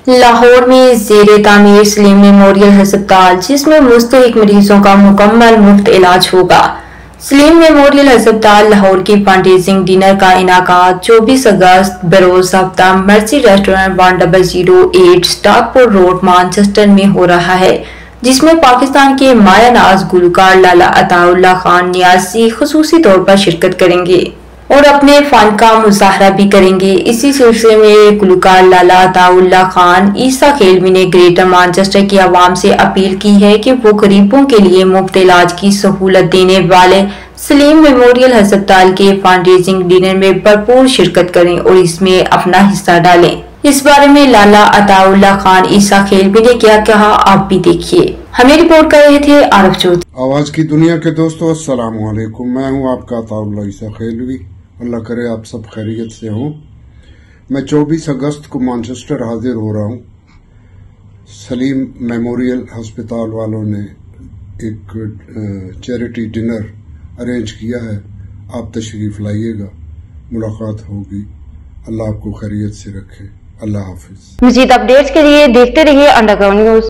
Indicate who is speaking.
Speaker 1: लाहौर में ज़ेरे तामीर सलीम मेमोरियल हस्पताल, जिसमें मुस्तहिक मरीजों का मुकम्मल मुफ्त इलाज होगा। सलीम मेमोरियल हस्पताल लाहौर की फंडरेजिंग डिनर का इनाकात 24 अगस्त बरोज हफ्ता mercy restaurant 1008 Stockport road Manchester में हो रहा है, जिसमें पाकिस्तान के माया नाज गुलकार लाला अताउल्लाह खान नियाज़ी खुसूसी तौर पर शिरकत करेंगे और अपने फन का मुजाहरा भी करेंगे। इसी सिलसिले में गुलकार लाला अताउल्लाह खान ईसा खेलवी ने ग्रेटर मैनचेस्टर की आवाम से अपील की है कि वो गरीबों के लिए मुफ्त इलाज की सहूलत देने वाले सलीम मेमोरियल हस्पताल के फंडरेजिंग डिनर में भरपूर शिरकत करें और इसमें अपना हिस्सा डालें। इस बारे में लाला अताउल्लाह खान ईसा खेलवी ने क्या कहा, आप भी देखिए। हमें रिपोर्ट कर रहे थे आरफ चौधरी।
Speaker 2: आवाज की दुनिया के दोस्तों, अस्सलाम वालेकुम। मैं हूं आपका अताउल्लाह ईसा खेलवी। अल्लाह करे आप सब खैरियत से हों। मैं 24 अगस्त को मैनचेस्टर हाजिर हो रहा हूं। सलीम मेमोरियल हस्पताल वालों ने एक चैरिटी डिनर अरेंज किया है। आप तशरीफ लाइएगा, मुलाकात होगी। अल्लाह आपको खैरियत से रखे। अल्लाह हाफिज।
Speaker 3: मजीद अपडेट्स के लिए देखते रहिए अंडरग्राउंड न्यूज।